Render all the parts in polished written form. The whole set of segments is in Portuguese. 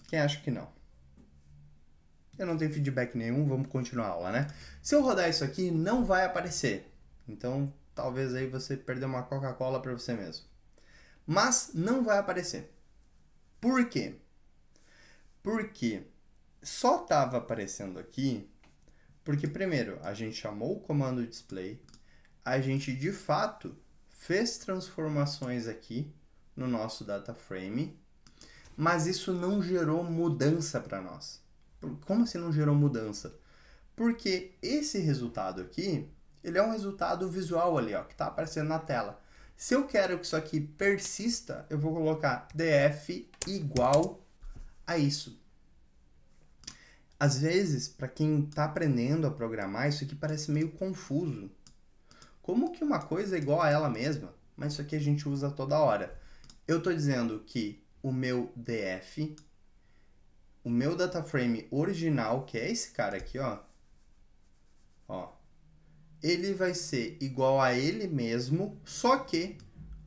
Quem acha que não? Eu não tenho feedback nenhum, vamos continuar a aula, né? Se eu rodar isso aqui, não vai aparecer. Então, talvez aí você perdeu uma Coca-Cola para você mesmo. Mas não vai aparecer. Por quê? Porque só estava aparecendo aqui porque, primeiro, a gente chamou o comando display, a gente de fato fez transformações aqui no nosso data frame, mas isso não gerou mudança para nós. Como assim não gerou mudança? Porque esse resultado aqui, ele é um resultado visual ali, ó, que está aparecendo na tela. Se eu quero que isso aqui persista, eu vou colocar df igual a isso. Às vezes, para quem está aprendendo a programar, isso aqui parece meio confuso. Como que uma coisa é igual a ela mesma? Mas isso aqui a gente usa toda hora. Eu estou dizendo que o meu df, o meu data frame original, que é esse cara aqui, ó, ele vai ser igual a ele mesmo, só que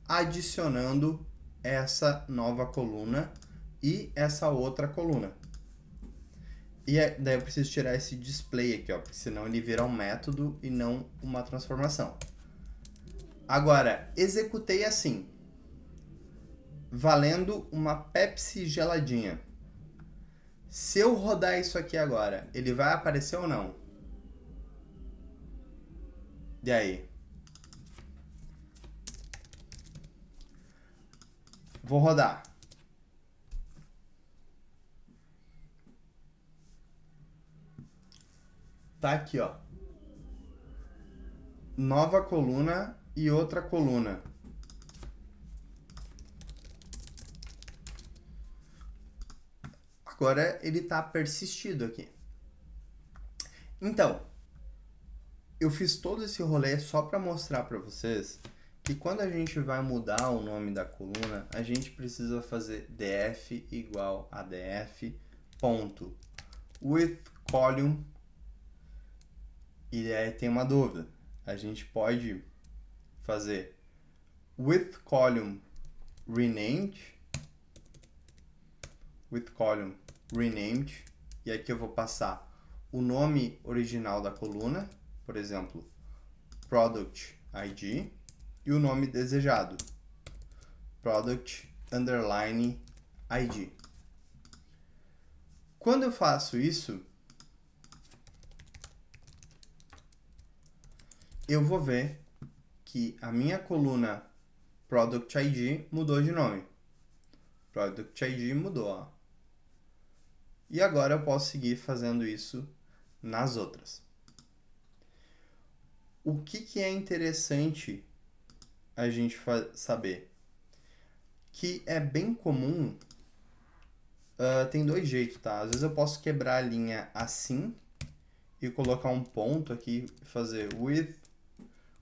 adicionando essa nova coluna e essa outra coluna. E daí eu preciso tirar esse display aqui, ó, porque senão ele vira um método e não uma transformação. Agora, executei assim, valendo uma Pepsi geladinha. Se eu rodar isso aqui agora, ele vai aparecer ou não? E aí? Vou rodar. Tá aqui, ó. Nova coluna e outra coluna. Agora ele tá persistido aqui. Então, eu fiz todo esse rolê só para mostrar para vocês que quando a gente vai mudar o nome da coluna, a gente precisa fazer df igual a df ponto with column. E aí tem uma dúvida. A gente pode fazer with column renamed, e aqui eu vou passar o nome original da coluna, por exemplo, product ID, e o nome desejado, product underline ID. Quando eu faço isso, eu vou ver que a minha coluna product ID mudou de nome. Product ID mudou, ó. E agora eu posso seguir fazendo isso nas outras. O que é interessante a gente saber? Que é bem comum, tem dois jeitos, tá? Às vezes eu posso quebrar a linha assim e colocar um ponto aqui, fazer with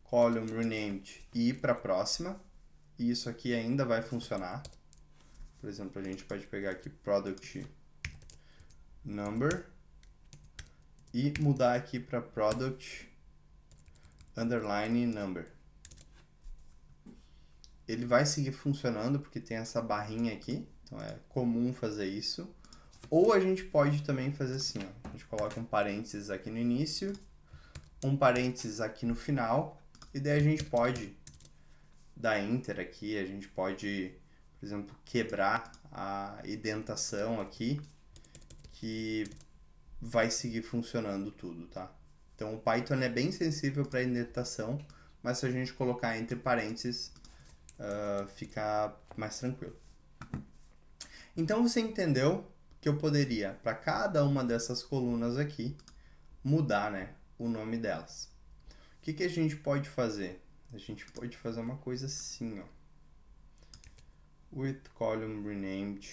column renamed e ir para a próxima. E isso aqui ainda vai funcionar. Por exemplo, a gente pode pegar aqui product number e mudar aqui para product underline number. Ele vai seguir funcionando porque tem essa barrinha aqui, então é comum fazer isso. Ou a gente pode também fazer assim, ó. A gente coloca um parênteses aqui no início, um parênteses aqui no final, e daí a gente pode dar enter aqui, a gente pode, por exemplo, quebrar a indentação aqui, que vai seguir funcionando tudo, tá? Então o Python é bem sensível para indentação, mas se a gente colocar entre parênteses, fica mais tranquilo. Então você entendeu que eu poderia, para cada uma dessas colunas aqui, mudar, né, o nome delas. O que a gente pode fazer? A gente pode fazer uma coisa assim, ó. With column renamed.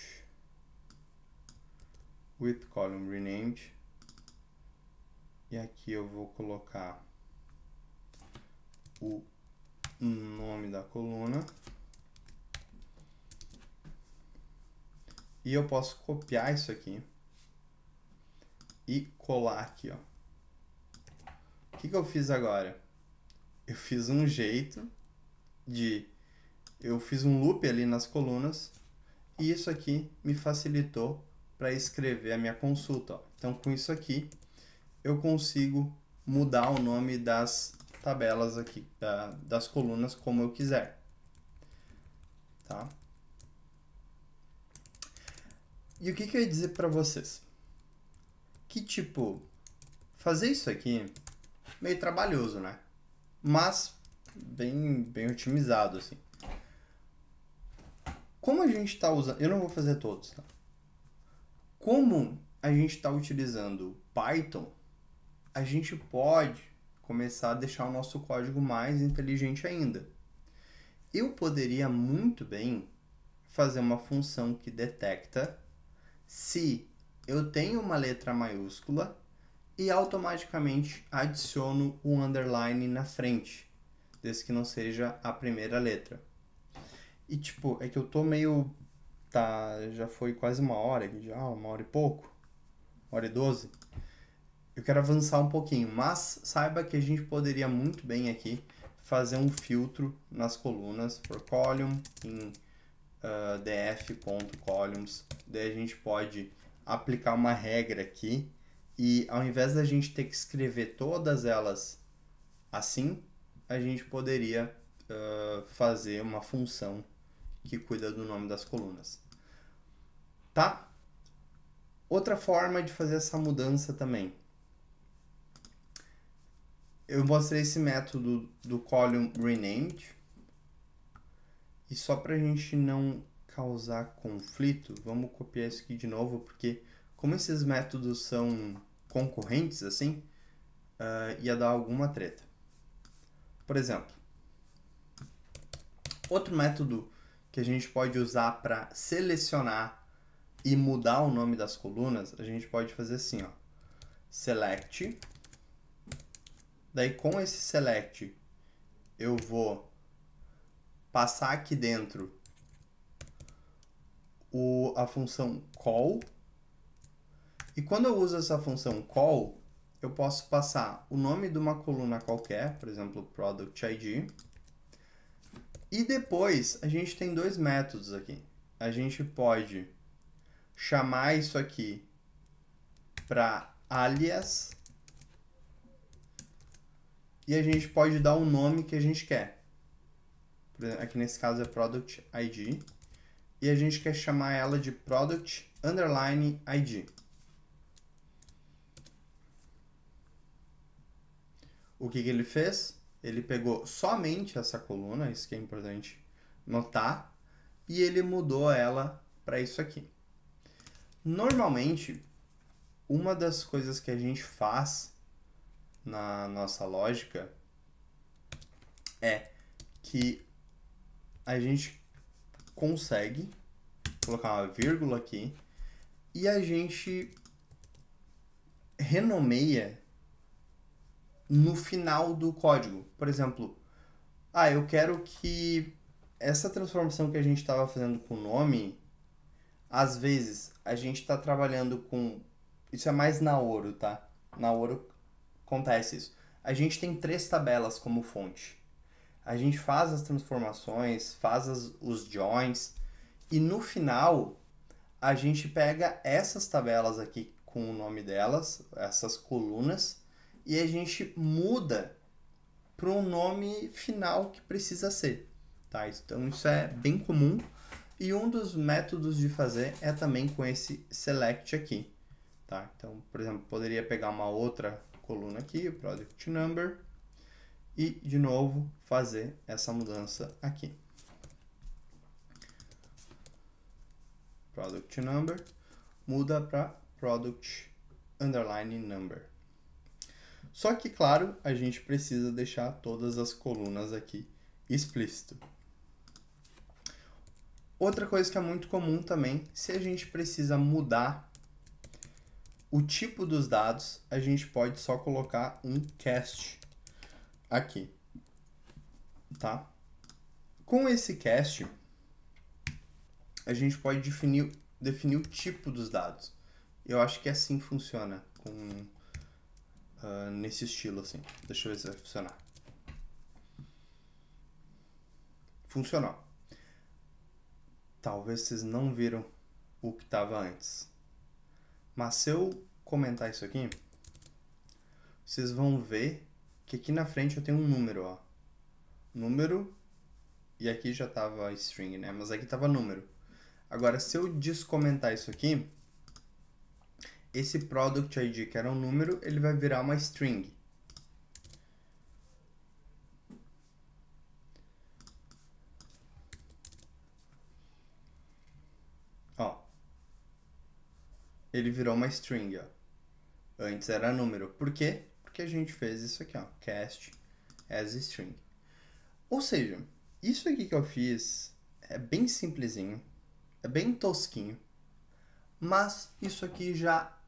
E aqui eu vou colocar o nome da coluna. E eu posso copiar isso aqui e colar aqui, ó. O que eu fiz agora? Eu fiz um jeito de... Eu fiz um loop ali nas colunas e isso aqui me facilitou para escrever a minha consulta. Ó. Então, com isso aqui, eu consigo mudar o nome das tabelas aqui, das colunas, como eu quiser. Tá? E o que eu ia dizer para vocês? Que, tipo, fazer isso aqui meio trabalhoso, né? Mas bem otimizado, assim. Como a gente está usando... Eu não vou fazer todos, tá? Como a gente está utilizando Python, a gente pode começar a deixar o nosso código mais inteligente ainda. Eu poderia muito bem fazer uma função que detecta se eu tenho uma letra maiúscula e automaticamente adiciono um underline na frente, desde que não seja a primeira letra. E tipo, é que eu tô meio... Tá, já foi quase uma hora aqui, já, 1h e pouco, 1h e 12. Eu quero avançar um pouquinho, mas saiba que a gente poderia muito bem aqui fazer um filtro nas colunas for column em df.columns. Daí a gente pode aplicar uma regra aqui e ao invés da gente ter que escrever todas elas assim, a gente poderia fazer uma função que cuida do nome das colunas. Tá? Outra forma de fazer essa mudança também. Eu mostrei esse método do column renamed. E só para a gente não causar conflito, vamos copiar isso aqui de novo, porque como esses métodos são concorrentes, assim, ia dar alguma treta. Por exemplo, outro método que a gente pode usar para selecionar e mudar o nome das colunas, a gente pode fazer assim, ó, select. Daí com esse select eu vou passar aqui dentro a função call. E quando eu uso essa função call, eu posso passar o nome de uma coluna qualquer, por exemplo, product ID. E depois a gente tem dois métodos aqui. A gente pode chamar isso aqui para alias e a gente pode dar o nome que a gente quer. Aqui nesse caso é product ID e a gente quer chamar ela de product underline ID. O que ele fez? Ele pegou somente essa coluna, isso que é importante notar, e ele mudou ela para isso aqui. Normalmente, uma das coisas que a gente faz na nossa lógica é que a gente consegue colocar uma vírgula aqui e a gente renomeia no final do código. Por exemplo, eu quero que essa transformação que a gente estava fazendo com o nome, às vezes a gente está trabalhando com... Isso é mais na Oro, tá? Na Oro acontece isso. A gente tem 3 tabelas como fonte. A gente faz as transformações, faz os joins e no final a gente pega essas tabelas aqui com o nome delas, essas colunas, e a gente muda para um nome final que precisa ser. Tá? Então isso é bem comum e um dos métodos de fazer é também com esse select aqui. Tá? Então, por exemplo, poderia pegar uma outra coluna aqui, o product number, e de novo fazer essa mudança aqui. Product number muda para product underline number. Só que, claro, a gente precisa deixar todas as colunas aqui explícito. Outra coisa que é muito comum também, se a gente precisa mudar o tipo dos dados, a gente pode só colocar um cast aqui, tá? Com esse cast, a gente pode definir o tipo dos dados. Eu acho que assim funciona nesse estilo assim. Deixa eu ver se vai funcionar. Funcionou. Talvez vocês não viram o que estava antes. Mas se eu comentar isso aqui, vocês vão ver que aqui na frente eu tenho um número, ó. Número, e aqui já tava string, né? Mas aqui tava número. Agora, se eu descomentar isso aqui, esse product ID, que era um número, ele vai virar uma string. Ó. Ele virou uma string, ó. Antes era número. Por quê? Porque a gente fez isso aqui, ó. Cast as string. Ou seja, isso aqui que eu fiz é bem simplesinho, é bem tosquinho, mas isso aqui já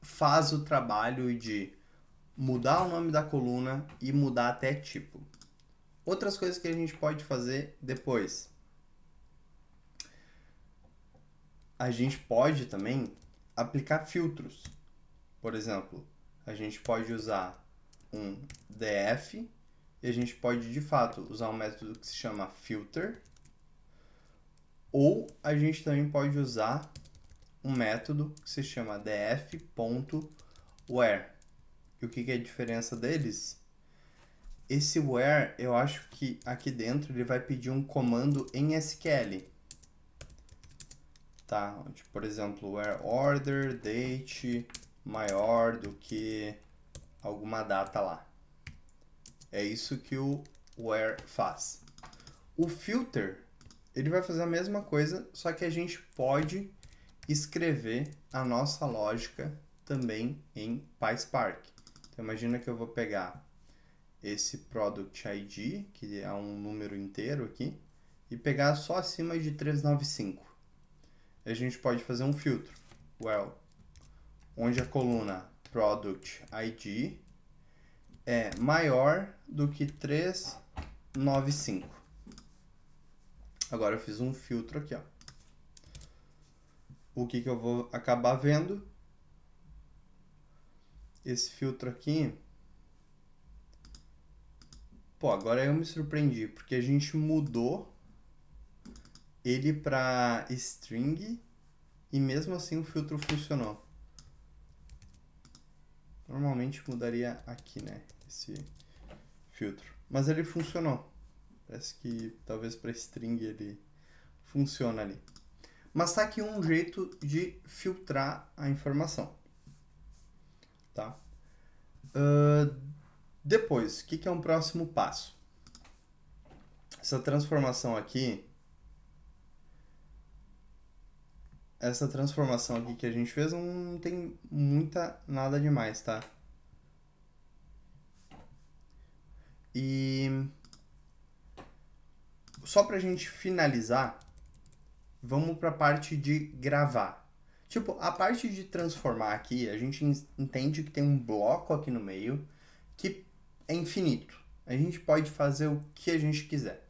faz o trabalho de mudar o nome da coluna e mudar até tipo. Outras coisas que a gente pode fazer depois. A gente pode também aplicar filtros. Por exemplo, a gente pode usar um df e a gente pode, de fato, usar um método que se chama filter, ou a gente também pode usar um método que se chama df.where. E o que é a diferença deles? Esse where, eu acho que aqui dentro ele vai pedir um comando em SQL. Tá? Por exemplo, where order, date, maior do que alguma data lá. É isso que o where faz. O filter, ele vai fazer a mesma coisa, só que a gente pode escrever a nossa lógica também em PySpark. Então, imagina que eu vou pegar esse product ID, que é um número inteiro aqui, e pegar só acima de 395. A gente pode fazer um filtro, well, onde a coluna product ID é maior do que 395. Agora eu fiz um filtro aqui, ó. O que eu vou acabar vendo? Esse filtro aqui. Pô, agora eu me surpreendi, porque a gente mudou ele para string e mesmo assim o filtro funcionou. Normalmente mudaria aqui, né? Esse filtro. Mas ele funcionou. Parece que talvez para string ele funciona ali. Mas tá aqui um jeito de filtrar a informação. Tá? Depois, o que é um próximo passo? Essa transformação aqui que a gente fez não tem nada demais, tá? E só pra gente finalizar, vamos pra parte de gravar. Tipo, a parte de transformar aqui, a gente entende que tem um bloco aqui no meio que é infinito. A gente pode fazer o que a gente quiser.